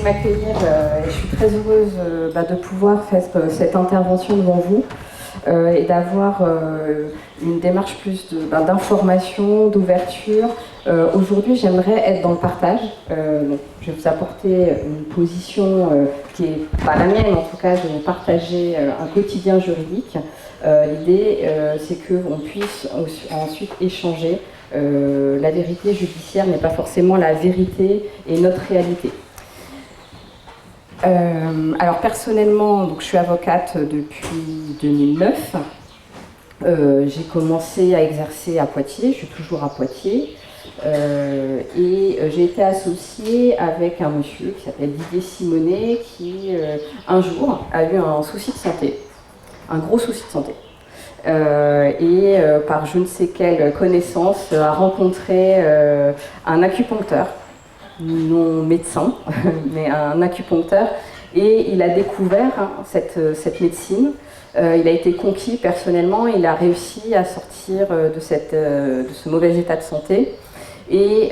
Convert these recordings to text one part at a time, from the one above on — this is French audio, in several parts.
m'accueillir et je suis très heureuse de pouvoir faire cette intervention devant vous et d'avoir une démarche plus d'information, d'ouverture. Aujourd'hui, j'aimerais être dans le partage. Donc, je vais vous apporter une position qui n'est pas la mienne, en tout cas, de vous partager un quotidien juridique. L'idée, c'est qu'on puisse ensuite échanger. La vérité judiciaire n'est pas forcément la vérité et notre réalité. Alors personnellement, donc, je suis avocate depuis 2009. J'ai commencé à exercer à Poitiers, je suis toujours à Poitiers. Et j'ai été associée avec un monsieur qui s'appelle Didier Simonet qui, un jour, a eu un souci de santé, un gros souci de santé. Par je ne sais quelle connaissance, a rencontré un acupuncteur, non médecin, mais un acupuncteur, et il a découvert cette médecine. Il a été conquis personnellement, il a réussi à sortir de ce mauvais état de santé, et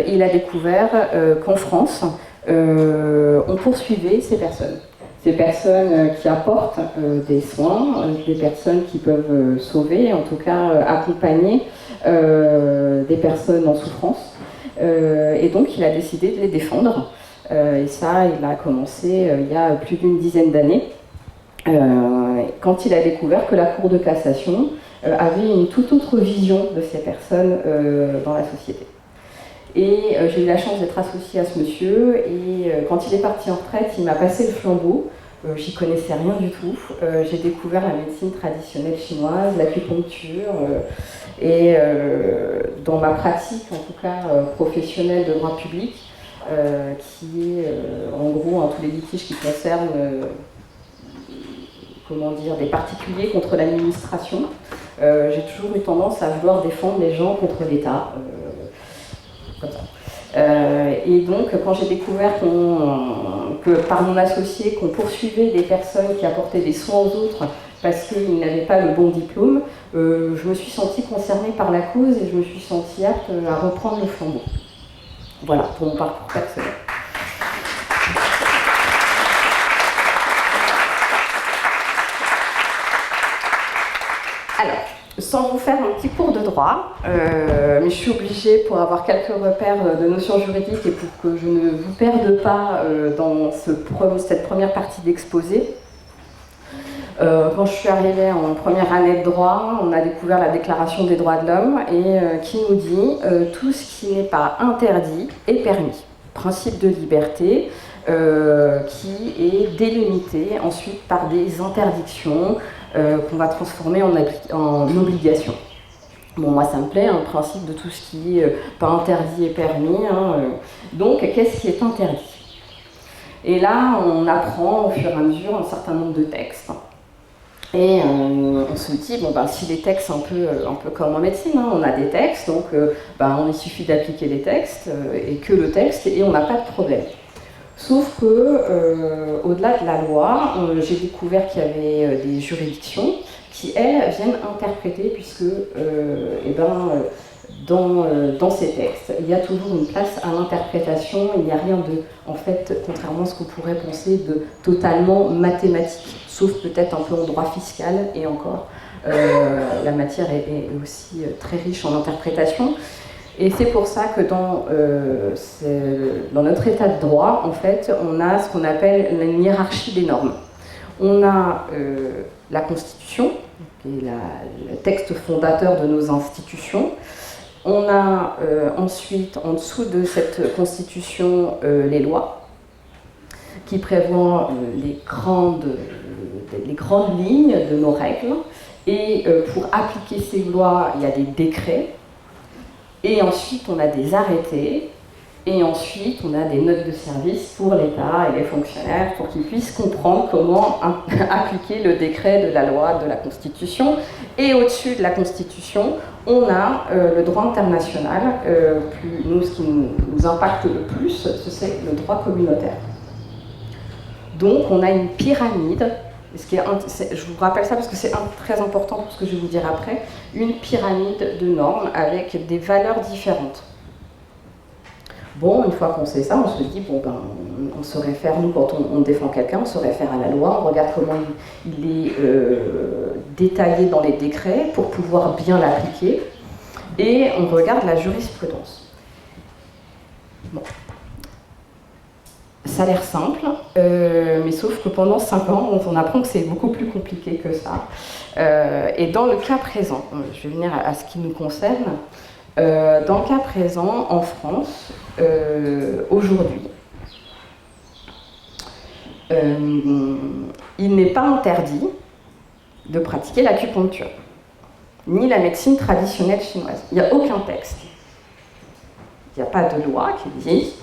il a découvert qu'en France, on poursuivait ces personnes. Des personnes qui apportent des soins, des personnes qui peuvent sauver, en tout cas accompagner des personnes en souffrance. Et donc il a décidé de les défendre. Et ça, il a commencé il y a plus d'une dizaine d'années, quand il a découvert que la Cour de cassation avait une toute autre vision de ces personnes dans la société. Et j'ai eu la chance d'être associée à ce monsieur, et quand il est parti en retraite, il m'a passé le flambeau. J'y connaissais rien du tout. J'ai découvert la médecine traditionnelle chinoise, l'acupuncture, et dans ma pratique, en tout cas professionnelle de droit public, qui est en gros tous les litiges qui concernent des particuliers contre l'administration. J'ai toujours eu tendance à vouloir défendre les gens contre l'État. Comme ça. Et donc, quand j'ai découvert que par mon associé, qu'on poursuivait des personnes qui apportaient des soins aux autres parce qu'ils n'avaient pas le bon diplôme, je me suis sentie concernée par la cause et je me suis sentie apte à reprendre le flambeau. Voilà, pour mon parcours personnel. Alors, sans vous faire un petit cours de droit, mais je suis obligée, pour avoir quelques repères de notions juridiques et pour que je ne vous perde pas dans cette première partie d'exposé. Quand je suis arrivée en première année de droit, on a découvert la Déclaration des droits de l'homme et qui nous dit tout ce qui n'est pas interdit est permis. Principe de liberté qui est délimité ensuite par des interdictions qu'on va transformer en obligation. Bon, moi ça me plaît, un principe de tout ce qui est pas interdit et permis. Donc, qu'est-ce qui est interdit? Et là, on apprend au fur et à mesure un certain nombre de textes. Et on se dit, si les textes, un peu comme en médecine, on a des textes, donc il suffit d'appliquer les textes et que le texte, et on n'a pas de problème. Sauf que, au-delà de la loi, j'ai découvert qu'il y avait des juridictions qui, elles, viennent interpréter, puisque dans ces textes, il y a toujours une place à l'interprétation, il n'y a rien de, en fait, contrairement à ce qu'on pourrait penser, de totalement mathématique, sauf peut-être un peu en droit fiscal, et encore, la matière est aussi très riche en interprétation. Et c'est pour ça que dans notre état de droit, en fait, on a ce qu'on appelle une hiérarchie des normes. On a la Constitution, qui est le texte fondateur de nos institutions. On a ensuite, en dessous de cette Constitution, les lois, qui prévoient les grandes lignes de nos règles. Et pour appliquer ces lois, il y a des décrets. Et ensuite, on a des arrêtés, et ensuite, on a des notes de service pour l'État et les fonctionnaires pour qu'ils puissent comprendre comment appliquer le décret de la loi, de la Constitution. Et au-dessus de la Constitution, on a le droit international. Nous, ce qui nous impacte le plus, c'est le droit communautaire. Donc, on a une pyramide. Je vous rappelle ça parce que c'est très important pour ce que je vais vous dire après, une pyramide de normes avec des valeurs différentes. Bon, une fois qu'on sait ça, on se dit, bon, ben, on se réfère, nous, quand on défend quelqu'un, on se réfère à la loi, on regarde comment il est détaillé dans les décrets pour pouvoir bien l'appliquer, et on regarde la jurisprudence. Bon. Ça a l'air simple, mais sauf que pendant 5 ans, on apprend que c'est beaucoup plus compliqué que ça. Et dans le cas présent, je vais venir à ce qui nous concerne, dans le cas présent, en France, aujourd'hui, il n'est pas interdit de pratiquer l'acupuncture, ni la médecine traditionnelle chinoise. Il n'y a aucun texte. Il n'y a pas de loi qui dit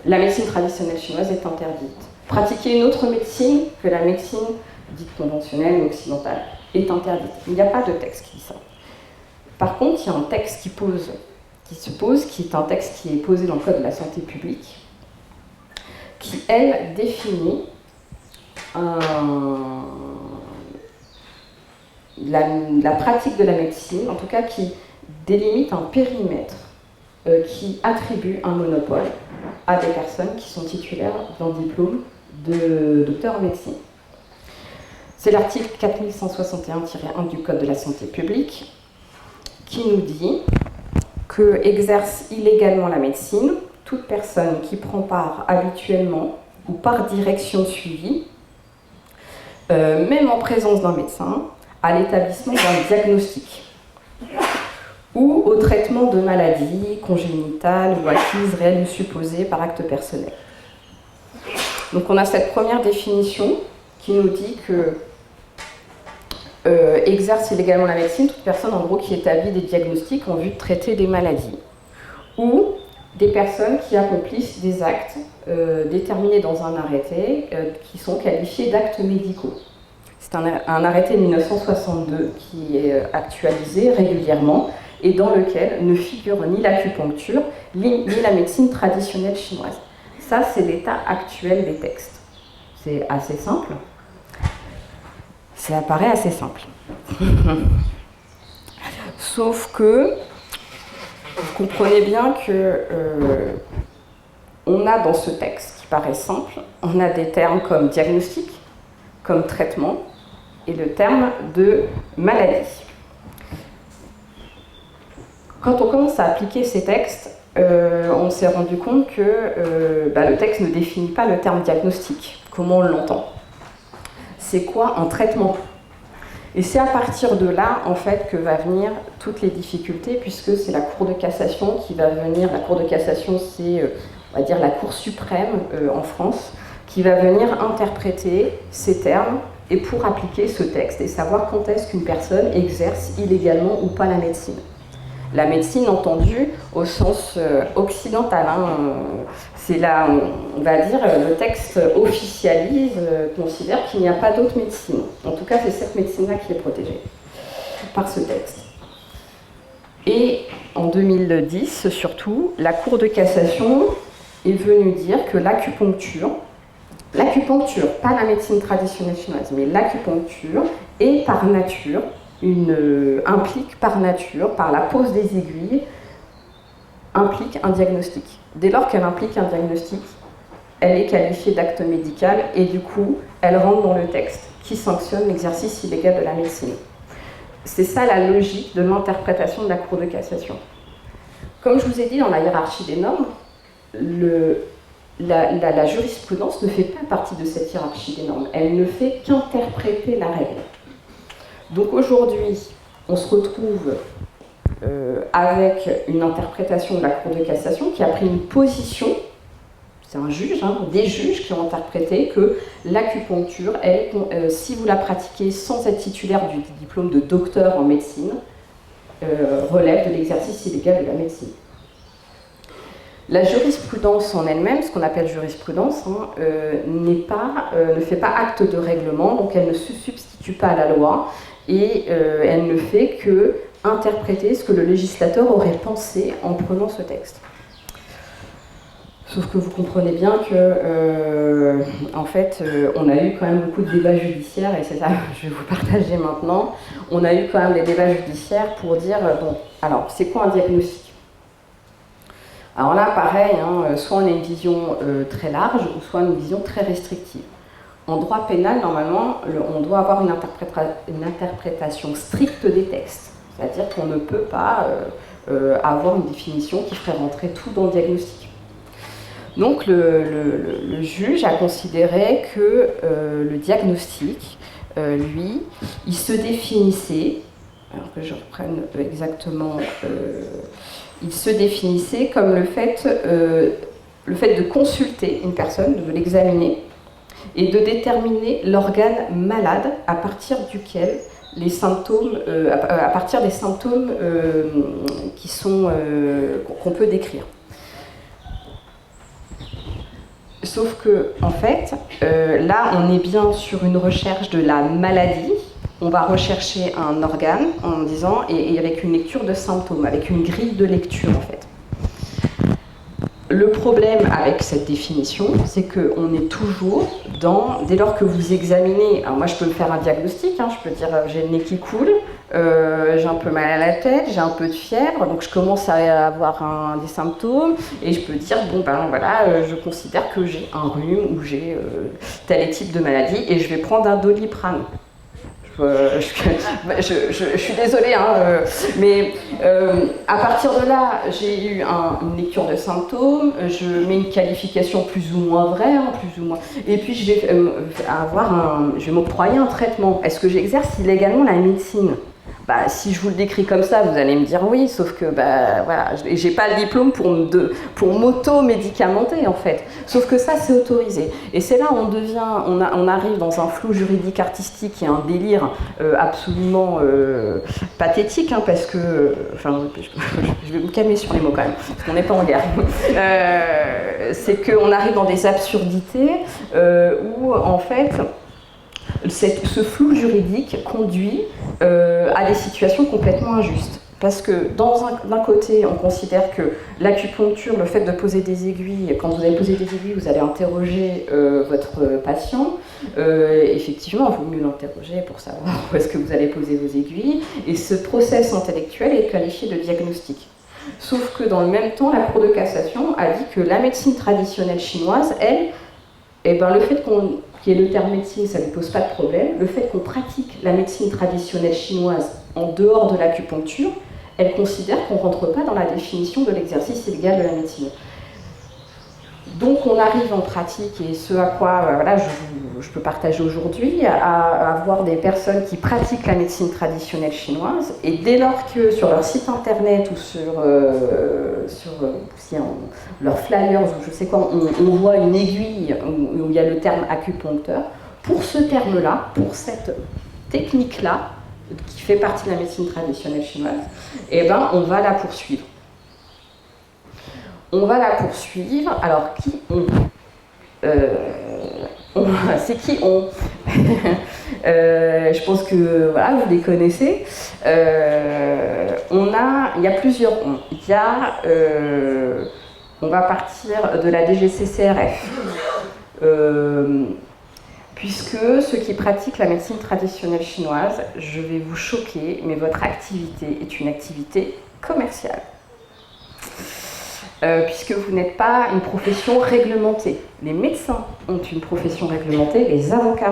la médecine traditionnelle chinoise est interdite. Pratiquer une autre médecine que la médecine dite conventionnelle ou occidentale est interdite. Il n'y a pas de texte qui dit ça. Par contre, il y a un texte qui est un texte qui est posé dans le Code de la santé publique, qui, elle, définit la pratique de la médecine, en tout cas qui délimite un périmètre qui attribue un monopole à des personnes qui sont titulaires d'un diplôme de docteur en médecine. C'est l'article 4161-1 du Code de la santé publique qui nous dit que exerce illégalement la médecine toute personne qui prend part habituellement ou par direction suivie, même en présence d'un médecin, à l'établissement d'un diagnostic ou au traitement de maladies congénitales ou acquises, réelles ou supposées par acte personnel. Donc on a cette première définition qui nous dit que exerce illégalement la médecine toute personne en gros qui établit des diagnostics en vue de traiter des maladies ou des personnes qui accomplissent des actes déterminés dans un arrêté qui sont qualifiés d'actes médicaux. C'est un arrêté de 1962 qui est actualisé régulièrement et dans lequel ne figure ni l'acupuncture ni la médecine traditionnelle chinoise. Ça, c'est l'état actuel des textes. C'est assez simple. Ça paraît assez simple. Sauf que vous comprenez bien que on a dans ce texte qui paraît simple, on a des termes comme diagnostic, comme traitement, et le terme de maladie. Quand on commence à appliquer ces textes, on s'est rendu compte que le texte ne définit pas le terme diagnostic. Comment on l'entend? C'est quoi un traitement? Et c'est à partir de là, en fait, que va venir toutes les difficultés, puisque c'est la Cour de cassation qui va venir. La Cour de cassation, c'est, on va dire, la Cour suprême en France, qui va venir interpréter ces termes et pour appliquer ce texte et savoir quand est-ce qu'une personne exerce illégalement ou pas la médecine. La médecine entendue au sens occidental. C'est là, on va dire, le texte officialise, considère qu'il n'y a pas d'autre médecine. En tout cas, c'est cette médecine-là qui est protégée par ce texte. Et en 2010, surtout, la Cour de cassation est venue dire que l'acupuncture, pas la médecine traditionnelle chinoise, mais l'acupuncture est par nature, implique par nature, par la pose des aiguilles, implique un diagnostic. Dès lors qu'elle implique un diagnostic, elle est qualifiée d'acte médical et du coup, elle rentre dans le texte qui sanctionne l'exercice illégal de la médecine. C'est ça la logique de l'interprétation de la Cour de cassation. Comme je vous ai dit dans la hiérarchie des normes, la jurisprudence ne fait pas partie de cette hiérarchie des normes. Elle ne fait qu'interpréter la règle. Donc aujourd'hui, on se retrouve avec une interprétation de la Cour de cassation qui a pris une position, c'est un juge, des juges qui ont interprété que l'acupuncture, si vous la pratiquez sans être titulaire du diplôme de docteur en médecine, relève de l'exercice illégal de la médecine. La jurisprudence en elle-même, ce qu'on appelle jurisprudence, ne fait pas acte de règlement, donc elle ne se substitue pas à la loi et elle ne fait que interpréter ce que le législateur aurait pensé en prenant ce texte. Sauf que vous comprenez bien que, en fait, on a eu quand même beaucoup de débats judiciaires, et c'est ça que je vais vous partager maintenant. On a eu quand même des débats judiciaires pour dire, bon, alors, c'est quoi un diagnostic ? Alors là, pareil, hein, soit on a une vision très large, ou soit une vision très restrictive. En droit pénal, normalement, on doit avoir une interprétation stricte des textes. C'est-à-dire qu'on ne peut pas avoir une définition qui ferait rentrer tout dans le diagnostic. Donc le juge a considéré que le diagnostic, lui, il se définissait, alors que je reprenne exactement, il se définissait comme le fait de consulter une personne, de l'examiner, et de déterminer l'organe malade à partir duquel les symptômes, à partir des symptômes qu'on peut décrire. Sauf que, en fait, là, on est bien sur une recherche de la maladie. On va rechercher un organe en disant, et avec une lecture de symptômes, avec une grille de lecture, en fait. Le problème avec cette définition, c'est qu'on est toujours dès lors que vous examinez, alors moi je peux me faire un diagnostic, hein, je peux dire j'ai le nez qui coule, j'ai un peu mal à la tête, j'ai un peu de fièvre, donc je commence à avoir des symptômes, et je peux dire, bon ben voilà, je considère que j'ai un rhume ou j'ai tel type de maladie, et je vais prendre un Doliprane. Je suis désolée, hein, mais à partir de là, j'ai eu une lecture de symptômes, je mets une qualification plus ou moins vraie, hein, plus ou moins, et puis je vais m'octroyer un traitement. Est-ce que j'exerce illégalement la médecine ? Bah, si je vous le décris comme ça, vous allez me dire oui, sauf que bah, voilà, j'ai pas le diplôme pour m'auto-médicamenter en fait. Sauf que ça, c'est autorisé. Et c'est là où on arrive dans un flou juridique artistique et un délire absolument pathétique, hein, parce que, enfin, je vais me calmer sur les mots quand même, parce qu'on n'est pas en guerre. C'est qu'on arrive dans des absurdités où en fait, ce flou juridique conduit à des situations complètement injustes. Parce que d'un côté, on considère que l'acupuncture, le fait de poser des aiguilles, quand vous allez poser des aiguilles, vous allez interroger votre patient. Effectivement, il vaut mieux l'interroger pour savoir où est-ce que vous allez poser vos aiguilles. Et ce process intellectuel est qualifié de diagnostic. Sauf que dans le même temps, la Cour de cassation a dit que la médecine traditionnelle chinoise, elle, le fait qu'il y ait le terme médecine, ça ne lui pose pas de problème. Le fait qu'on pratique la médecine traditionnelle chinoise en dehors de l'acupuncture, elle considère qu'on ne rentre pas dans la définition de l'exercice illégal de la médecine. Donc on arrive en pratique, et ce à quoi voilà, je peux partager aujourd'hui, à avoir des personnes qui pratiquent la médecine traditionnelle chinoise, et dès lors que sur leur site internet ou sur leurs flyers ou je sais quoi, on voit une aiguille où il y a le terme acupuncteur, pour ce terme-là, pour cette technique-là, qui fait partie de la médecine traditionnelle chinoise, on va la poursuivre. On va la poursuivre. Alors, qui on c'est qui on Je pense que voilà, vous les connaissez. Il y a plusieurs on. On va partir de la DGCCRF. Puisque ceux qui pratiquent la médecine traditionnelle chinoise, je vais vous choquer, mais votre activité est une activité commerciale. Puisque vous n'êtes pas une profession réglementée. Les médecins ont une profession réglementée, les avocats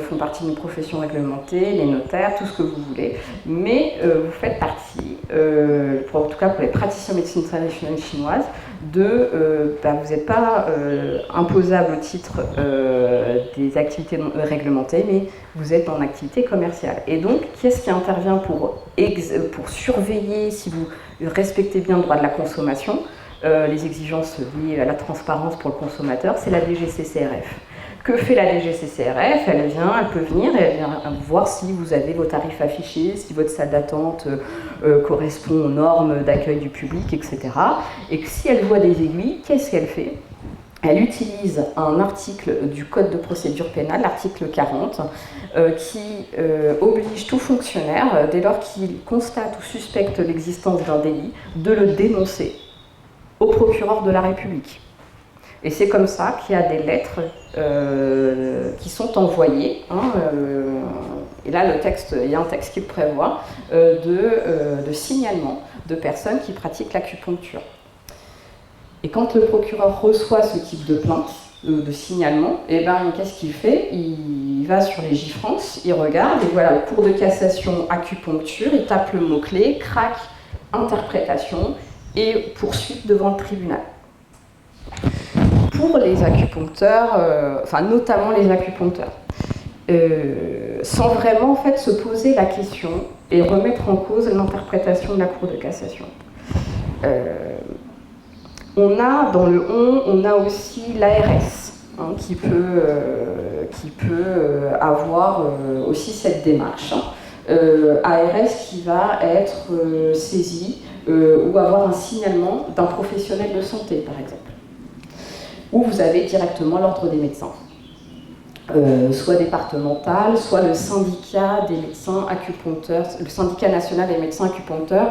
font partie d'une profession réglementée, les notaires, tout ce que vous voulez, mais vous faites partie, en tout cas pour les praticiens de médecine traditionnelle chinoise, vous n'êtes pas imposable au titre des activités réglementées, mais vous êtes en activité commerciale. Et donc, qui est-ce qui intervient pour surveiller si vous respectez bien le droit de la consommation, les exigences liées à la transparence pour le consommateur, c'est la DGCCRF. Que fait la DGCCRF ? Elle peut venir voir si vous avez vos tarifs affichés, si votre salle d'attente correspond aux normes d'accueil du public, etc. Et que si elle voit des aiguilles, qu'est-ce qu'elle fait ? Elle utilise un article du Code de procédure pénale, l'article 40, qui oblige tout fonctionnaire, dès lors qu'il constate ou suspecte l'existence d'un délit, de le dénoncer au procureur de la République. Et c'est comme ça qu'il y a des lettres qui sont envoyées, et là il y a un texte qui le prévoit, de signalement de personnes qui pratiquent l'acupuncture. Et quand le procureur reçoit ce type de plainte, de signalement, et ben, qu'est-ce qu'il fait? Il va sur les J-France, il regarde, et voilà, cour de cassation, acupuncture, il tape le mot-clé, crac, interprétation, et poursuite devant le tribunal. Pour les acupuncteurs, enfin notamment les acupuncteurs, sans vraiment en fait se poser la question et remettre en cause l'interprétation de la Cour de cassation. On a dans le on a aussi l'ARS hein, qui peut avoir aussi cette démarche. ARS qui va être saisi ou avoir un signalement d'un professionnel de santé par exemple. Où vous avez directement l'ordre des médecins. Soit départemental, soit le syndicat des médecins acupuncteurs, le syndicat national des médecins acupuncteurs,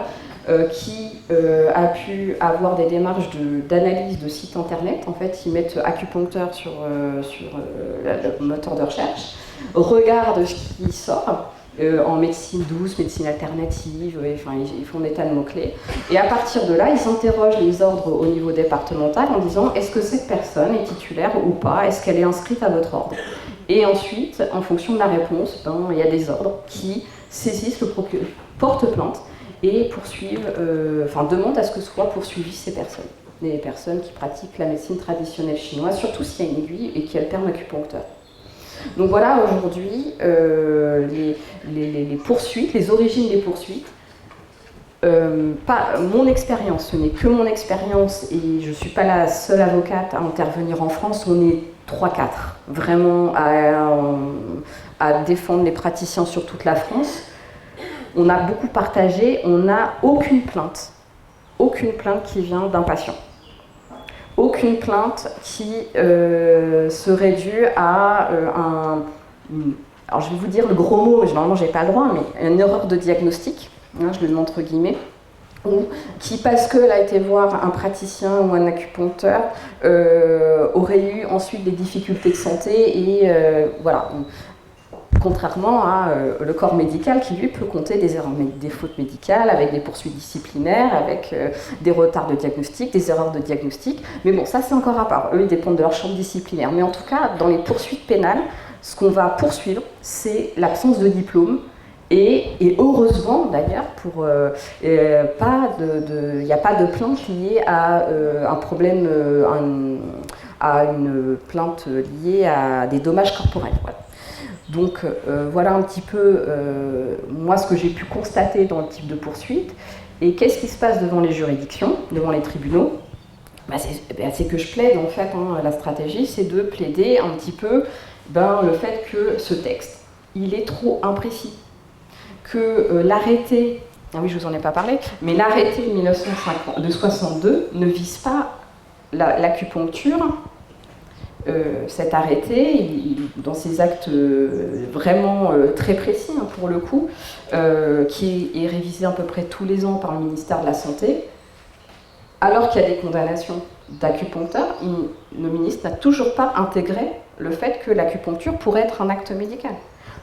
qui a pu avoir des démarches d'analyse de sites internet. En fait, ils mettent acupuncteur sur le moteur de recherche, regardent ce qui sort en médecine douce, médecine alternative, enfin, ils font des tas de mots-clés. Et à partir de là, ils interrogent les ordres au niveau départemental en disant est-ce que cette personne est titulaire ou pas, est-ce qu'elle est inscrite à votre ordre? Et ensuite, en fonction de la réponse, ben, il y a des ordres qui saisissent le procureur, portent plainte et poursuivent, demandent à ce que soient poursuivies ces personnes. Les personnes qui pratiquent la médecine traditionnelle chinoise, surtout s'il y a une aiguille et qui alternent acupuncteur. Donc voilà aujourd'hui les poursuites, les origines des poursuites. Pas mon expérience, ce n'est que mon expérience et je ne suis pas la seule avocate à intervenir en France, on est 3-4 vraiment à défendre les praticiens sur toute la France. On a beaucoup partagé, on n'a aucune plainte qui vient d'un patient. Aucune plainte qui serait due à alors je vais vous dire le gros mot, mais normalement j'ai pas le droit, mais une erreur de diagnostic, hein, je le mets entre guillemets, ou qui parce qu'elle a été voir un praticien ou un acupuncteur aurait eu ensuite des difficultés de santé et voilà. Contrairement à le corps médical qui, lui, peut compter des erreurs, des fautes médicales, avec des poursuites disciplinaires, avec des retards de diagnostic, des erreurs de diagnostic. Mais bon, ça, c'est encore à part. Eux, ils dépendent de leur chambre disciplinaire. Mais en tout cas, dans les poursuites pénales, ce qu'on va poursuivre, c'est l'absence de diplôme. Et heureusement, d'ailleurs, il n'y a pas de plainte liée à un problème, à une plainte liée à des dommages corporels. Voilà. Donc voilà un petit peu moi ce que j'ai pu constater dans le type de poursuite. Et qu'est-ce qui se passe devant les juridictions, devant les tribunaux? C'est que je plaide en fait, hein, la stratégie c'est de plaider un petit peu le fait que ce texte il est trop imprécis. Que l'arrêté, ah oui je vous en ai pas parlé, mais l'arrêté de 62 ne vise pas l'acupuncture. Cet arrêté, dans ses actes vraiment très précis hein, pour le coup, qui est révisé à peu près tous les ans par le ministère de la Santé, alors qu'il y a des condamnations d'acupuncteurs, le ministre n'a toujours pas intégré le fait que l'acupuncture pourrait être un acte médical.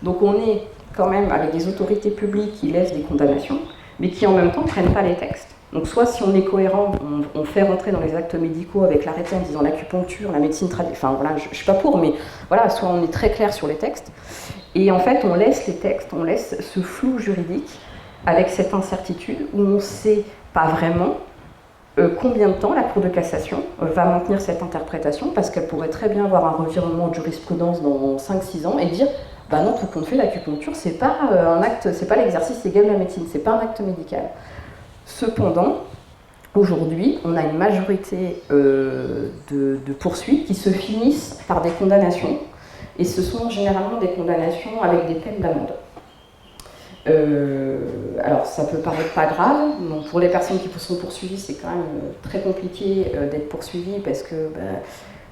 Donc on est quand même avec des autorités publiques qui laissent des condamnations, mais qui en même temps ne prennent pas les textes. Donc soit si on est cohérent, on fait rentrer dans les actes médicaux avec l'arrêté en disant l'acupuncture, la médecine traditionnelle, enfin voilà, je ne suis pas pour, mais voilà, soit on est très clair sur les textes, et en fait on laisse les textes, on laisse ce flou juridique avec cette incertitude où on ne sait pas vraiment combien de temps la Cour de cassation va maintenir cette interprétation, parce qu'elle pourrait très bien avoir un revirement de jurisprudence dans 5-6 ans et dire bah non, tout compte fait, l'acupuncture, c'est pas un acte, c'est pas l'exercice légal de la médecine, c'est pas un acte médical. Cependant, aujourd'hui, on a une majorité de poursuites qui se finissent par des condamnations, et ce sont généralement des condamnations avec des peines d'amende. Alors, ça peut paraître pas grave, donc pour les personnes qui sont poursuivies, c'est quand même très compliqué d'être poursuivi parce que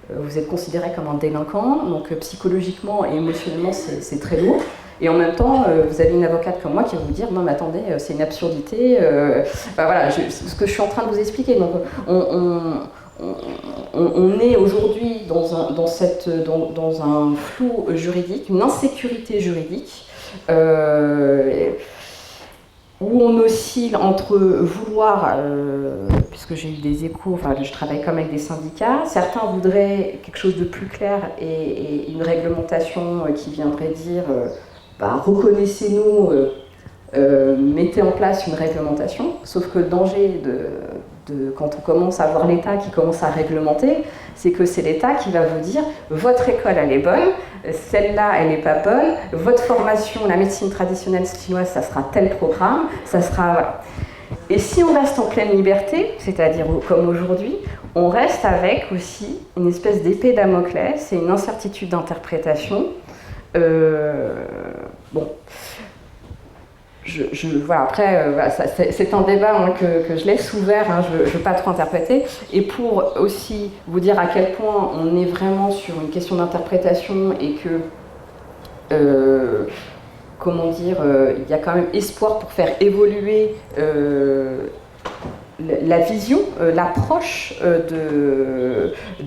vous êtes considéré comme un délinquant, donc psychologiquement et émotionnellement, c'est très lourd. Et en même temps, vous avez une avocate comme moi qui va vous dire « Non, mais attendez, c'est une absurdité. » Voilà, ce que je suis en train de vous expliquer. Donc, on est aujourd'hui dans un flou juridique, une insécurité juridique, où on oscille entre vouloir puisque j'ai eu des échos, enfin je travaille comme avec des syndicats, certains voudraient quelque chose de plus clair et une réglementation qui viendrait dire reconnaissez-nous, mettez en place une réglementation, sauf que le danger quand on commence à voir l'État qui commence à réglementer, c'est que c'est l'État qui va vous dire votre école elle est bonne, celle-là elle n'est pas bonne, votre formation, la médecine traditionnelle chinoise, ça sera tel programme, ça sera... Voilà. Et si on reste en pleine liberté, c'est-à-dire comme aujourd'hui, on reste avec aussi une espèce d'épée Damoclès et une incertitude d'interprétation. Bon. Voilà, après, c'est un débat que je laisse ouvert, je ne veux pas trop interpréter. Et pour aussi vous dire à quel point on est vraiment sur une question d'interprétation et que, comment dire, il y a quand même espoir pour faire évoluer la vision, l'approche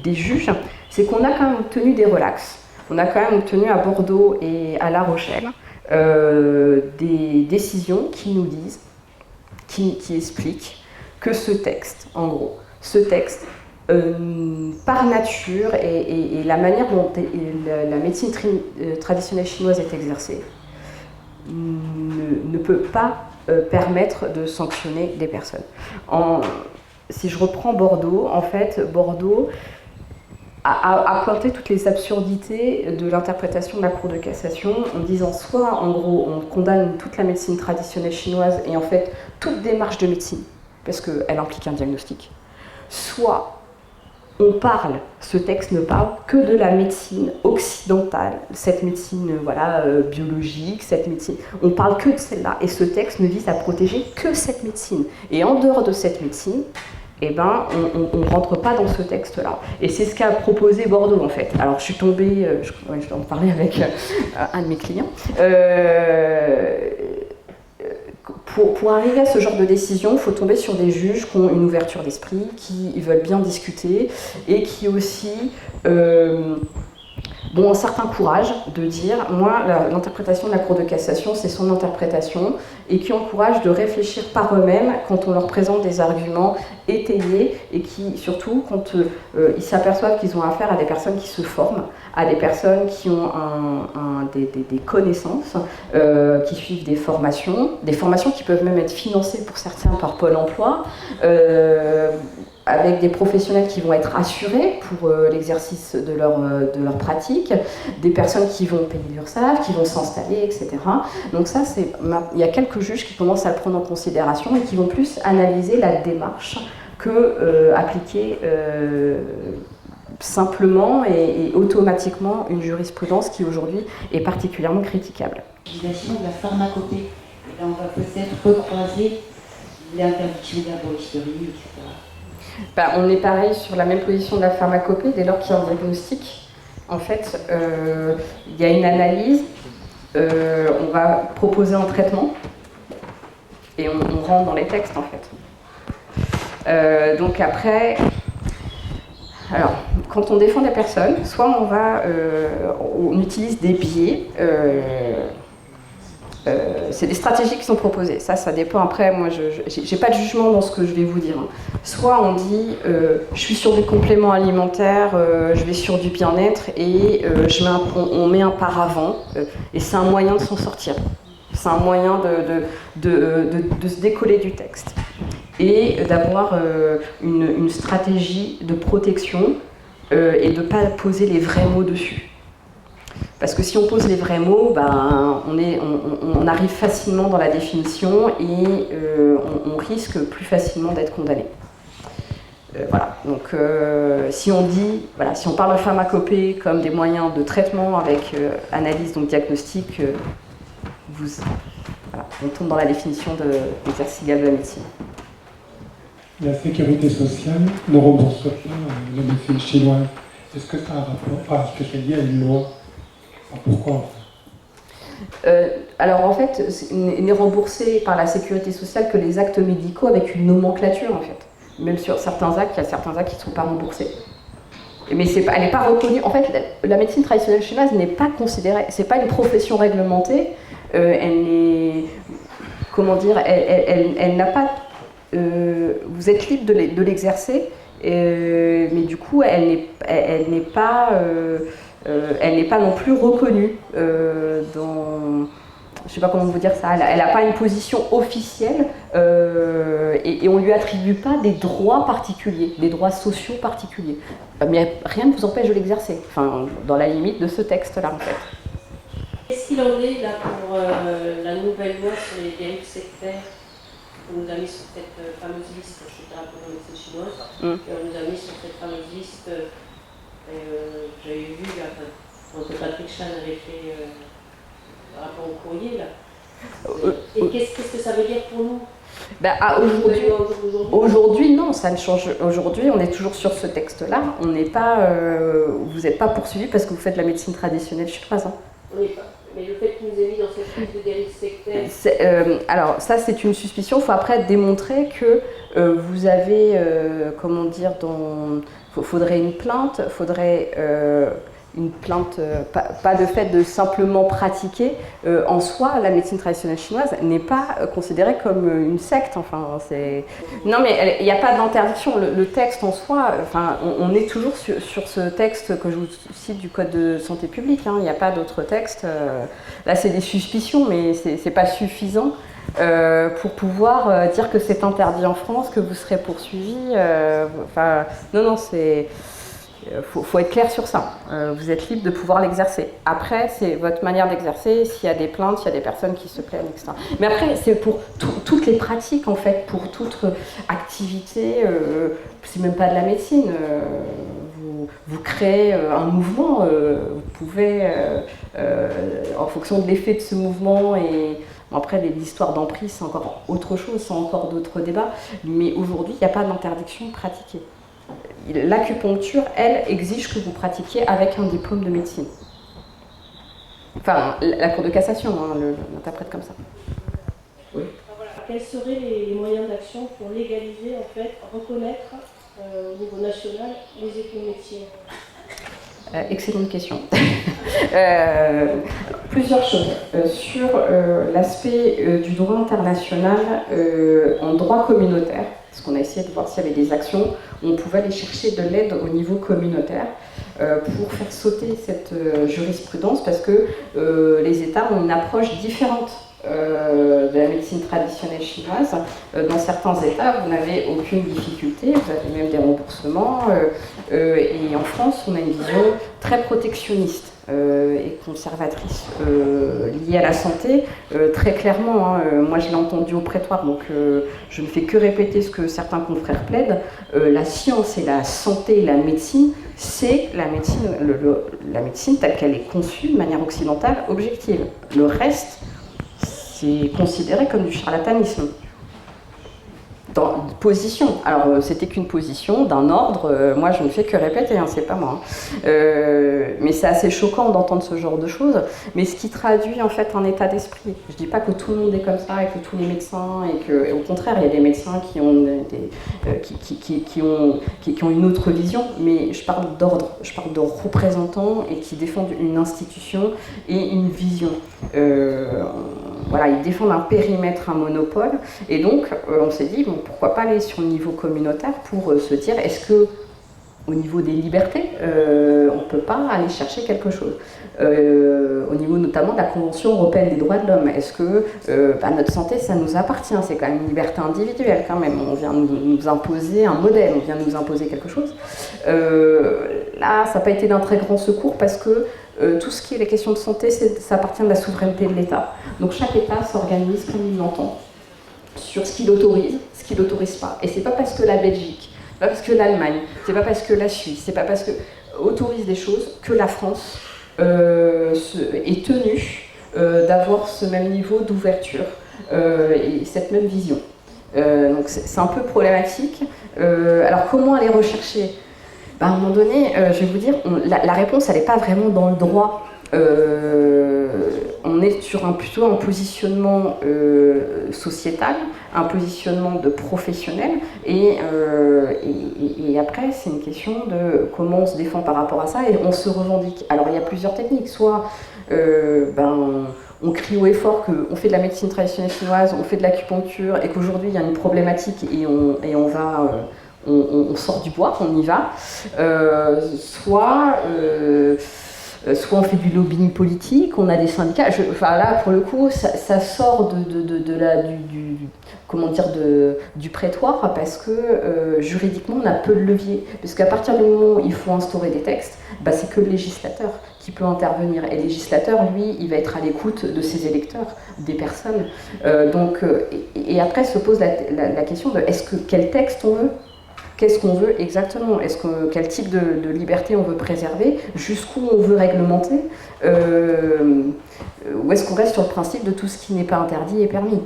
des juges, c'est qu'on a quand même obtenu des relax. On a quand même obtenu à Bordeaux et à La Rochelle des décisions qui nous disent, qui expliquent que ce texte, en gros, par nature et la manière dont la médecine traditionnelle chinoise est exercée, ne peut pas permettre de sanctionner des personnes. Si je reprends Bordeaux, en fait, Bordeaux a pointé toutes les absurdités de l'interprétation de la Cour de cassation en disant soit, en gros, on condamne toute la médecine traditionnelle chinoise et en fait toute démarche de médecine, parce qu'elle implique un diagnostic, soit ce texte ne parle que de la médecine occidentale, cette médecine biologique, cette médecine, on parle que de celle-là, et ce texte ne vise à protéger que cette médecine. Et en dehors de cette médecine, on ne rentre pas dans ce texte-là. Et c'est ce qu'a proposé Bordeaux, en fait. Alors, je suis tombée, je vais en parler avec un de mes clients. Pour arriver à ce genre de décision, il faut tomber sur des juges qui ont une ouverture d'esprit, qui veulent bien discuter et qui aussi ont un certain courage de dire moi, l'interprétation de la Cour de cassation, c'est son interprétation, et qui ont le courage de réfléchir par eux-mêmes quand on leur présente des arguments étayés et qui, surtout, quand ils s'aperçoivent qu'ils ont affaire à des personnes qui se forment, à des personnes qui ont des connaissances, qui suivent des formations qui peuvent même être financées pour certains par Pôle emploi, avec des professionnels qui vont être assurés pour l'exercice de leur pratique, des personnes qui vont payer l'URSSAF, qui vont s'installer, etc. Donc ça, il y a quelques juges qui commencent à le prendre en considération et qui vont plus analyser la démarche que appliquer simplement et automatiquement une jurisprudence qui aujourd'hui est particulièrement critiquable. L'utilisation de la pharmacopée, et là on va peut-être recroiser l'interdiction de l'arboristerie, etc. On est pareil sur la même position de la pharmacopée dès lors qu'il y a un diagnostic. En fait, il y a une analyse, on va proposer un traitement et on rentre dans les textes en fait. Donc après, alors quand on défend des personnes, soit on utilise des biais. C'est des stratégies qui sont proposées. Ça dépend. Après, moi, je n'ai pas de jugement dans ce que je vais vous dire. Soit on dit, je suis sur du complément alimentaire, je vais sur du bien-être et on met un paravent et c'est un moyen de s'en sortir. C'est un moyen de se décoller du texte et d'avoir une stratégie de protection et de ne pas poser les vrais mots dessus. Parce que si on pose les vrais mots, on arrive facilement dans la définition et on risque plus facilement d'être condamné. Voilà. Donc si on parle de pharmacopée comme des moyens de traitement avec analyse, donc diagnostic, on tombe dans la définition de l'exercice légal de la médecine. La sécurité sociale ne rembourse pas la médecine chinoise. Est-ce que ça a un rapport, est-ce que c'est lié à une loi? Pourquoi? Alors en fait, il n'est remboursé par la sécurité sociale que les actes médicaux avec une nomenclature en fait. Même sur certains actes, il y a certains actes qui ne sont pas remboursés. Mais elle n'est pas reconnue. En fait, la médecine traditionnelle chinoise n'est pas considérée, c'est pas une profession réglementée. Elle n'a pas vous êtes libre de l'exercer, mais du coup, elle n'est pas non plus reconnue dans... Je ne sais pas comment vous dire ça, elle n'a pas une position officielle et on ne lui attribue pas des droits particuliers, des droits sociaux particuliers. Mais rien ne vous empêche de l'exercer, enfin, dans la limite de ce texte-là en fait. Qu'est-ce qu'il en est là pour la nouvelle loi sur les dérives sectaires qu'on nous a mis sur cette fameuse liste, c'était un peu dans les chinoise, on nous a mis sur cette fameuse liste, j'avais vu là, quand Patrick Chan avait fait par rapport au courrier là. Et qu'est-ce que ça veut dire pour nous? Aujourd'hui, non, ça ne change. Aujourd'hui, on est toujours sur ce texte-là. On n'est pas, vous n'êtes pas poursuivi parce que vous faites la médecine traditionnelle chinoise. Hein. On n'est pas. Mais le fait qu'il nous ait mis dans cette liste de dérives sectaires. Alors, ça, c'est une suspicion. Il faut après démontrer que vous avez, comment dire, faudrait une plainte, une plainte, pas de fait de simplement pratiquer. En soi, la médecine traditionnelle chinoise n'est pas considérée comme une secte. Enfin, non, mais il n'y a pas d'interdiction. Le texte en soi, enfin, on est toujours sur ce texte que je vous cite du Code de santé publique. Hein. Il n'y a pas d'autre texte. Là, c'est des suspicions, mais c'est pas suffisant pour pouvoir dire que c'est interdit en France, que vous serez poursuivi. Enfin, non, c'est... Faut être clair sur ça. Vous êtes libre de pouvoir l'exercer. Après, c'est votre manière d'exercer, s'il y a des plaintes, s'il y a des personnes qui se plaignent, etc. Mais après, c'est pour toutes les pratiques, en fait, pour toute activité, c'est même pas de la médecine. Vous créez un mouvement, vous pouvez, en fonction de l'effet de ce mouvement, et après, l'histoire d'emprise, c'est encore autre chose, c'est encore d'autres débats, mais aujourd'hui, il n'y a pas d'interdiction pratiquée. L'acupuncture, elle, exige que vous pratiquiez avec un diplôme de médecine. Enfin, la Cour de cassation l'interprète comme ça. Oui. Quels seraient les moyens d'action pour légaliser, en fait, reconnaître au niveau national les économédecins? Excellente question. Plusieurs choses. Sur l'aspect du droit international en droit communautaire, parce qu'on a essayé de voir s'il y avait des actions où on pouvait aller chercher de l'aide au niveau communautaire pour faire sauter cette jurisprudence, parce que les États ont une approche différente de la médecine traditionnelle chinoise. Dans certains États, vous n'avez aucune difficulté, vous avez même des remboursements, et en France, on a une vision très protectionniste et conservatrice liée à la santé, très clairement. Hein, moi, je l'ai entendu au prétoire, donc je ne fais que répéter ce que certains confrères plaident. La science et la santé et la médecine, c'est la médecine telle qu'elle est conçue de manière occidentale, objective. Le reste, c'est considéré comme du charlatanisme. Dans position. Alors, c'était qu'une position d'un ordre. Moi, je ne fais que répéter, hein, c'est pas moi. Mais c'est assez choquant d'entendre ce genre de choses. Mais ce qui traduit en fait un état d'esprit. Je dis pas que tout le monde est comme ça et que tous les médecins et au contraire, il y a des médecins qui ont qui ont une autre vision. Mais je parle d'ordre. Je parle de représentants et qui défendent une institution et une vision. Voilà, ils défendent un périmètre, un monopole, et donc on s'est dit, bon, pourquoi pas aller sur le niveau communautaire pour se dire, est-ce que au niveau des libertés, on ne peut pas aller chercher quelque chose au niveau notamment de la Convention européenne des droits de l'homme, est-ce que notre santé, ça nous appartient, c'est quand même une liberté individuelle quand même, on vient nous imposer un modèle, on vient nous imposer quelque chose. Là, ça n'a pas été d'un très grand secours parce que tout ce qui est les questions de santé, ça appartient de la souveraineté de l'État. Donc chaque État s'organise comme il l'entend sur ce qu'il autorise, ce qu'il n'autorise pas. Et c'est pas parce que la Belgique, c'est pas parce que l'Allemagne, c'est pas parce que la Suisse, c'est pas parce que autorise des choses que la France est tenue d'avoir ce même niveau d'ouverture et cette même vision. Donc c'est un peu problématique. Alors comment aller rechercher ? À un moment donné, je vais vous dire, la réponse, elle n'est pas vraiment dans le droit. On est sur plutôt un positionnement sociétal, un positionnement de professionnel, et après, c'est une question de comment on se défend par rapport à ça, et on se revendique. Alors, il y a plusieurs techniques. Soit on crie haut et fort qu'on fait de la médecine traditionnelle chinoise, on fait de l'acupuncture et qu'aujourd'hui il y a une problématique et on sort du bois, on y va, soit on fait du lobbying politique, on a des syndicats. Enfin là, pour le coup, ça sort du prétoire parce que juridiquement, on a peu de levier. Parce qu'à partir du moment où il faut instaurer des textes, bah, c'est que le législateur qui peut intervenir. Et le législateur, lui, il va être à l'écoute de ses électeurs, des personnes. Et après se pose la question de quel texte on veut ? Qu'est-ce qu'on veut exactement ? Quel type de liberté on veut préserver ? Jusqu'où on veut réglementer ? Ou est-ce qu'on reste sur le principe de tout ce qui n'est pas interdit est permis ?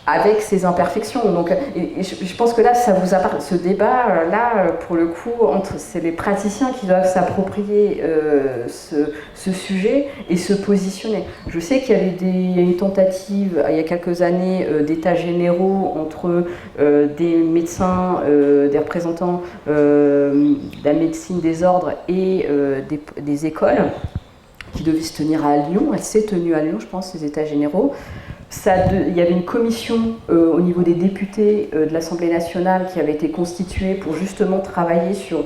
Avec ses imperfections. Donc, je pense que là, ce débat, là, pour le coup, c'est les praticiens qui doivent s'approprier ce sujet et se positionner. Je sais qu'il y a eu une tentative, il y a quelques années, d'états généraux entre des médecins, des représentants de la médecine des ordres et des écoles qui devaient se tenir à Lyon. Elle s'est tenue à Lyon, je pense, ces états généraux. Il y avait une commission au niveau des députés de l'Assemblée nationale qui avait été constituée pour justement travailler sur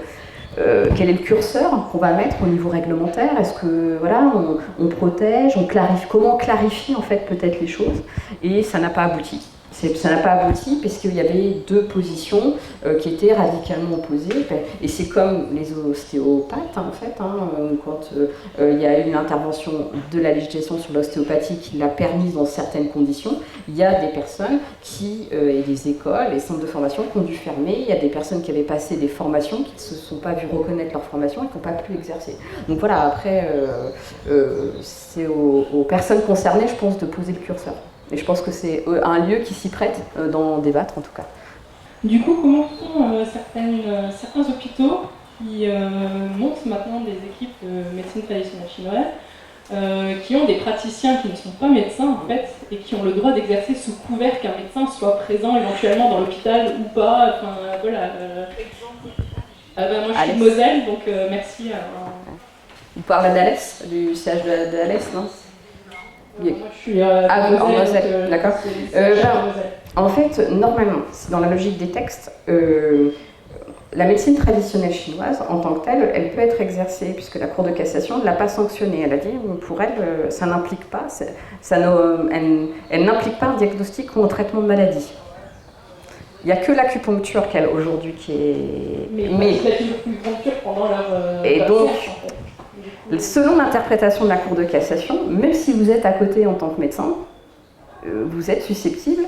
quel est le curseur qu'on va mettre au niveau réglementaire. Est-ce que voilà, on protège, on clarifie, comment on clarifie en fait peut-être les choses, et ça n'a pas abouti. Ça n'a pas abouti parce qu'il y avait deux positions qui étaient radicalement opposées. Et c'est comme les ostéopathes, en fait, quand il y a eu une intervention de la législation sur l'ostéopathie qui l'a permise dans certaines conditions, il y a des personnes et des écoles, les centres de formation qui ont dû fermer. Il y a des personnes qui avaient passé des formations qui ne se sont pas vues reconnaître leur formation et qui n'ont pas pu exercer. Donc voilà, après, c'est aux personnes concernées, je pense, de poser le curseur. Et je pense que c'est un lieu qui s'y prête d'en débattre, en tout cas. Du coup, comment font certains hôpitaux qui montent maintenant des équipes de médecine traditionnelle chinoise, qui ont des praticiens qui ne sont pas médecins, en fait, et qui ont le droit d'exercer sous couvert qu'un médecin soit présent éventuellement dans l'hôpital ou pas, enfin, voilà. Moi, je suis de Moselle, donc merci. Vous parlez d'Alès, du siège d'Alès, non ? Moi, je suis en Moselle, d'accord. En fait, normalement, c'est dans la logique des textes, la médecine traditionnelle chinoise, en tant que telle, elle peut être exercée, puisque la Cour de cassation ne l'a pas sanctionnée. Elle a dit, pour elle, ça n'implique pas, elle n'implique pas un diagnostic ou un traitement de maladie. Il n'y a que l'acupuncture qu'elle, aujourd'hui, qui est... Mais l'acupuncture pendant leur... et donc... Selon l'interprétation de la Cour de cassation, même si vous êtes à côté en tant que médecin, vous êtes susceptible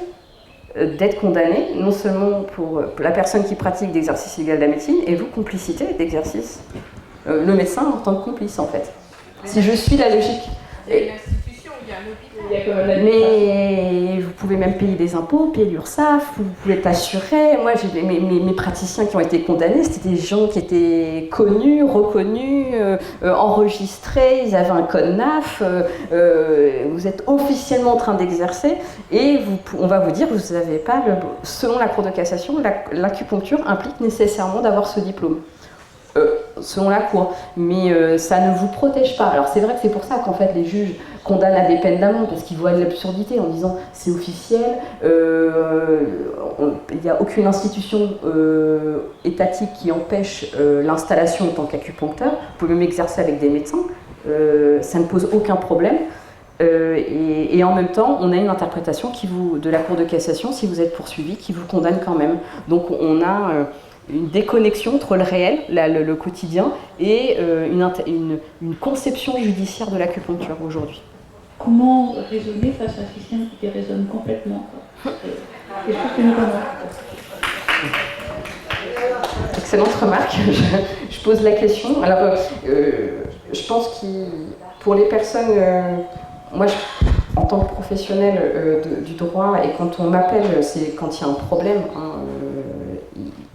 d'être condamné, non seulement pour la personne qui pratique l'exercice illégal de la médecine, et vous, complicité d'exercice. Le médecin en tant que complice, en fait. Si je suis la logique. Il y a une institution, il y a un hôpital. Mais vous pouvez même payer des impôts, payer l'URSSAF, vous pouvez être assuré. Moi, j'ai mes praticiens qui ont été condamnés, c'était des gens qui étaient connus, reconnus, enregistrés, ils avaient un code NAF, vous êtes officiellement en train d'exercer et on va vous dire, vous n'avez pas selon la Cour de cassation, l'acupuncture implique nécessairement d'avoir ce diplôme. Selon la Cour, mais ça ne vous protège pas. Alors c'est vrai que c'est pour ça qu'en fait les juges condamnent à des peines d'amende, parce qu'ils voient l'absurdité en disant c'est officiel, il n'y a aucune institution étatique qui empêche l'installation en tant qu'acupuncteur, vous pouvez même exercer avec des médecins, ça ne pose aucun problème. Et en même temps, on a une interprétation de la Cour de cassation, si vous êtes poursuivi, qui vous condamne quand même. Donc on a une déconnexion entre le réel, le quotidien, et une conception judiciaire de l'acupuncture aujourd'hui. Comment raisonner face à un système qui déraisonne complètement, quoi. C'est sûr que nous connaissons. Excellente remarque, je pose la question. Alors, je pense que pour les personnes, moi, en tant que professionnel du droit, et quand on m'appelle, c'est quand il y a un problème,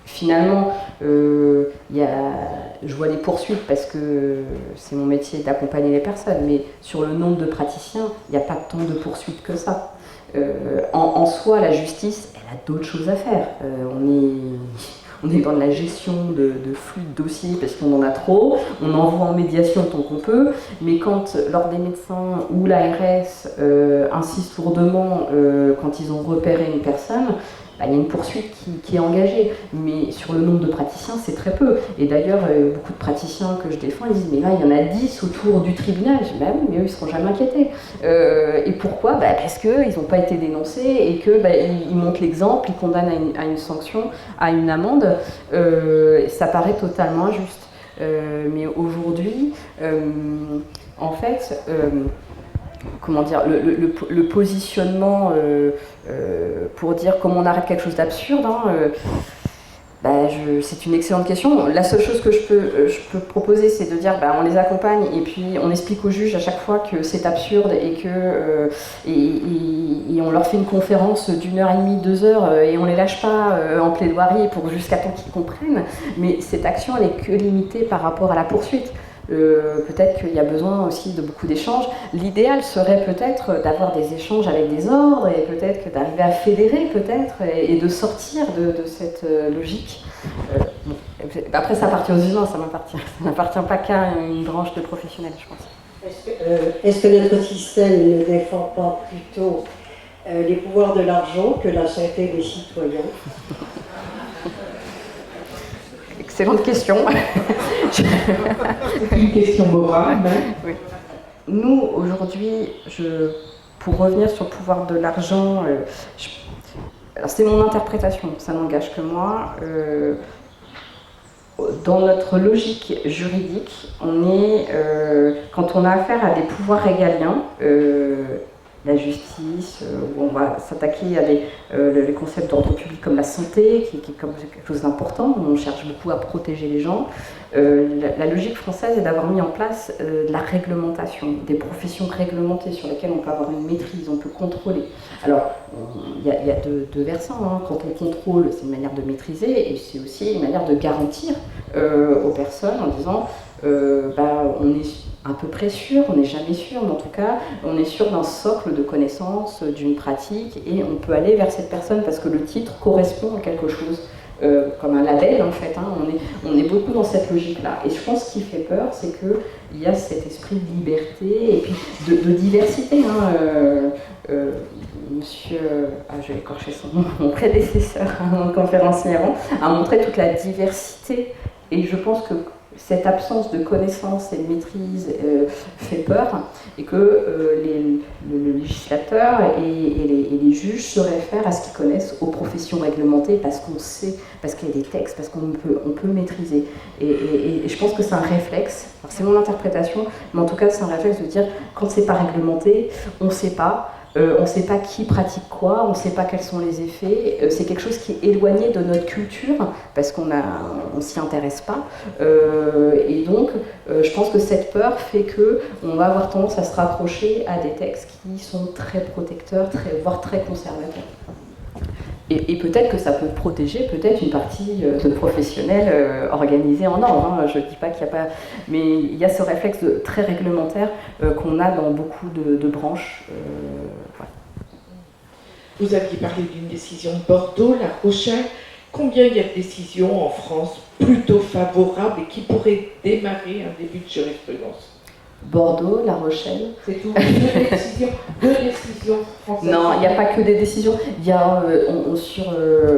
finalement, je vois les poursuites parce que c'est mon métier d'accompagner les personnes, mais sur le nombre de praticiens, il n'y a pas tant de poursuites que ça. En soi, la justice, elle a d'autres choses à faire. on est dans la gestion de flux de dossiers parce qu'on en a trop, on envoie en médiation tant qu'on peut, mais quand l'ordre des médecins ou l'ARS insistent lourdement quand ils ont repéré une personne, il y a une poursuite qui est engagée, mais sur le nombre de praticiens, c'est très peu. Et d'ailleurs, beaucoup de praticiens que je défends, ils disent « mais là, il y en a 10 autour du tribunal ». Je dis « bah oui, mais eux, ils ne seront jamais inquiétés ». Et pourquoi ? Parce qu'ils n'ont pas été dénoncés et qu'ils montrent l'exemple, ils condamnent à une sanction, à une amende. Ça paraît totalement injuste. Mais aujourd'hui, en fait... comment dire, le positionnement pour dire comment on arrête quelque chose d'absurde, c'est une excellente question. La seule chose que je peux proposer, c'est de dire on les accompagne et puis on explique aux juges à chaque fois que c'est absurde et on leur fait une conférence d'1h30, 2 heures et on les lâche pas en plaidoirie jusqu'à temps qu'ils comprennent. Mais cette action, elle est que limitée par rapport à la poursuite. Peut-être qu'il y a besoin aussi de beaucoup d'échanges. L'idéal serait peut-être d'avoir des échanges avec des ordres et peut-être d'arriver à fédérer peut-être et de sortir de cette logique. Après, ça appartient aux humains, ça n'appartient pas qu'à une branche de professionnels, je pense. Est-ce que notre système ne défend pas plutôt les pouvoirs de l'argent que la santé des citoyens ? Excellente question. Une question morale. Oui. Nous, aujourd'hui, pour revenir sur le pouvoir de l'argent, c'est mon interprétation, ça n'engage que moi. Dans notre logique juridique, quand on a affaire à des pouvoirs régaliens, la justice, où on va s'attaquer à les concepts d'ordre public comme la santé, qui est comme quelque chose d'important, où on cherche beaucoup à protéger les gens. La logique française est d'avoir mis en place de la réglementation, des professions réglementées sur lesquelles on peut avoir une maîtrise, on peut contrôler. Alors, il y a deux versants. Quand on contrôle, c'est une manière de maîtriser, et c'est aussi une manière de garantir aux personnes en disant on est à peu près sûr, on n'est jamais sûr, mais en tout cas, on est sûr d'un socle de connaissances, d'une pratique, et on peut aller vers cette personne parce que le titre correspond à quelque chose, comme un label en fait. On est beaucoup dans cette logique-là. Et je pense qu'il fait peur, c'est qu'il y a cet esprit de liberté et puis de diversité. Monsieur, je vais écorcher son nom, mon prédécesseur, mon conférencier, a montré toute la diversité, et je pense que cette absence de connaissance et de maîtrise fait peur, et que le législateur et les juges se réfèrent à ce qu'ils connaissent aux professions réglementées parce qu'on sait, parce qu'il y a des textes, parce qu'on peut maîtriser. Et je pense que c'est un réflexe, alors c'est mon interprétation, mais en tout cas c'est un réflexe de dire quand c'est pas réglementé, on ne sait pas. On ne sait pas qui pratique quoi, on ne sait pas quels sont les effets. C'est quelque chose qui est éloigné de notre culture parce qu'on ne s'y intéresse pas. Et donc, je pense que cette peur fait qu'on va avoir tendance à se rapprocher à des textes qui sont très protecteurs, voire très conservateurs. Et peut-être que ça peut protéger une partie de professionnels organisés en ordre. Je ne dis pas qu'il n'y a pas... Mais il y a ce réflexe très réglementaire qu'on a dans beaucoup de branches. Voilà. Vous aviez parlé d'une décision de Bordeaux, La Rochelle. Combien il y a de décisions en France plutôt favorables et qui pourraient démarrer un début de jurisprudence ? Bordeaux, La Rochelle. C'est tout. Deux décisions françaises. Non, il n'y a pas que des décisions. Il y a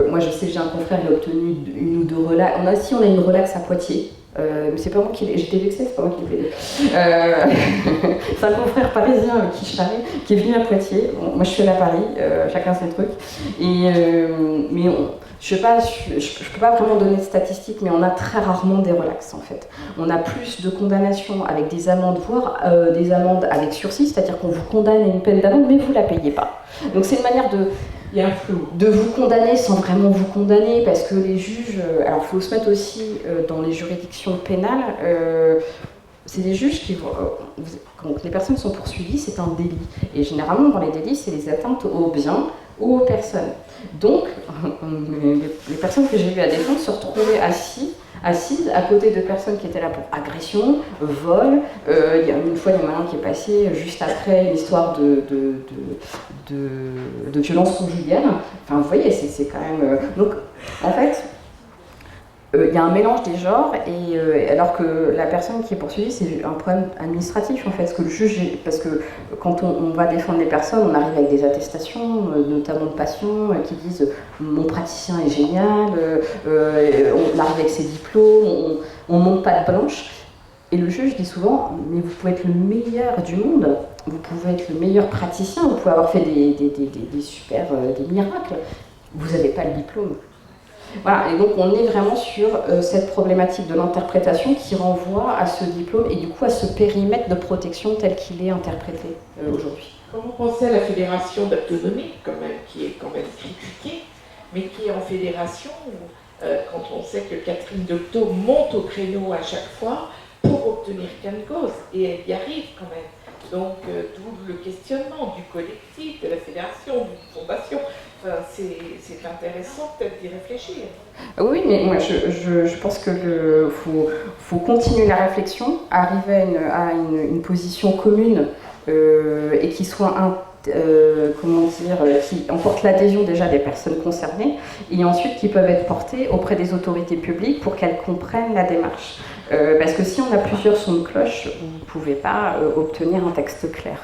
moi je sais que j'ai un confrère qui a obtenu une ou deux relax. On a une relax à Poitiers. Mais c'est pas moi qui l'ai. J'étais vexée, c'est pas moi qui l'ai plaidé. C'est un confrère parisien avec qui je parlais, qui est venu à Poitiers. Bon, moi je suis allée à Paris, chacun ses trucs. Je peux pas vraiment donner de statistiques, mais on a très rarement des relax en fait. On a plus de condamnations avec des amendes, voire des amendes avec sursis, c'est-à-dire qu'on vous condamne à une peine d'amende, mais vous la payez pas. Donc c'est une manière de vous condamner sans vraiment vous condamner, parce que les juges, alors il faut se mettre aussi dans les juridictions pénales, c'est des juges qui vont, quand les personnes sont poursuivies, c'est un délit. Et généralement dans les délits, c'est les atteintes aux biens ou aux personnes. Donc, les personnes que j'ai vues à défendre se retrouvaient assises à côté de personnes qui étaient là pour agression, vol. Une fois, il y en a un qui est passé juste après une histoire de violence conjugale. Enfin, vous voyez, c'est quand même... Donc, en fait, il y a un mélange des genres, et alors que la personne qui est poursuivie, c'est un problème administratif en fait, parce que quand on va défendre les personnes, on arrive avec des attestations, notamment de patients qui disent mon praticien est génial, on arrive avec ses diplômes, on monte patte blanche, et le juge dit souvent mais vous pouvez être le meilleur du monde, vous pouvez être le meilleur praticien, vous pouvez avoir fait des miracles, vous n'avez pas le diplôme. Voilà, et donc on est vraiment sur cette problématique de l'interprétation qui renvoie à ce diplôme et du coup à ce périmètre de protection tel qu'il est interprété aujourd'hui. Quand vous pensez à la fédération d'autonomie, quand même, qui est quand même critiquée, mais qui est en fédération, quand on sait que Catherine Docteau monte au créneau à chaque fois pour obtenir gain de cause, et elle y arrive quand même. Donc, tout le questionnement du collectif, de la fédération, d'une fondation, enfin, c'est intéressant peut-être d'y réfléchir. Oui, mais moi je pense qu'il faut continuer la réflexion, arriver à une position commune et qui soit qui emporte l'adhésion déjà des personnes concernées et ensuite qui peuvent être portées auprès des autorités publiques pour qu'elles comprennent la démarche. Parce que si on a plusieurs sons de cloche, vous ne pouvez pas obtenir un texte clair.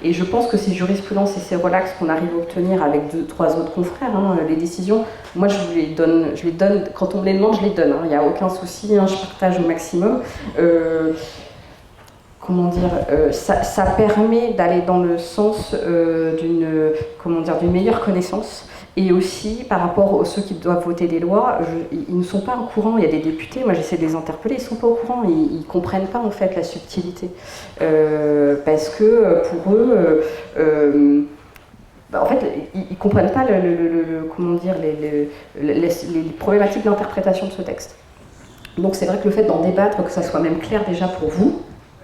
Et je pense que ces jurisprudences et ces relax qu'on arrive à obtenir avec 2-3 autres confrères, les décisions, moi je les donne, quand on me les demande, je les donne. Il n'y a aucun souci, je partage au maximum. Ça permet d'aller dans le sens d'une meilleure connaissance. Et aussi, par rapport à ceux qui doivent voter des lois, ils ne sont pas au courant. Il y a des députés, moi j'essaie de les interpeller, ils ne sont pas au courant, ils ne comprennent pas en fait la subtilité. Parce que pour eux, en fait, ils ne comprennent pas les problématiques d'interprétation de ce texte. Donc c'est vrai que le fait d'en débattre, que ça soit même clair déjà pour vous,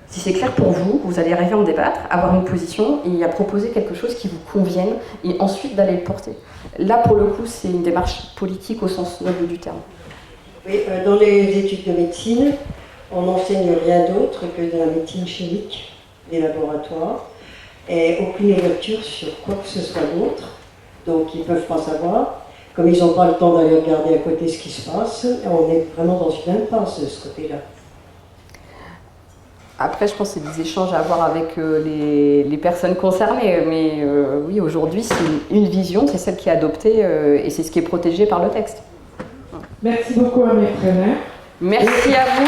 si c'est clair pour vous, vous allez arriver à en débattre, avoir une position et à proposer quelque chose qui vous convienne et ensuite d'aller le porter. Là, pour le coup, c'est une démarche politique au sens noble du terme. Oui, dans les études de médecine, on n'enseigne rien d'autre que de la médecine chimique, des laboratoires, et aucune ouverture sur quoi que ce soit d'autre. Donc ils ne peuvent pas savoir. Comme ils n'ont pas le temps d'aller regarder à côté ce qui se passe, on est vraiment dans une impasse de ce côté-là. Après, je pense que c'est des échanges à avoir avec les personnes concernées. Mais oui, aujourd'hui, c'est une vision, c'est celle qui est adoptée et c'est ce qui est protégé par le texte. Merci beaucoup à mes frères. Merci à vous.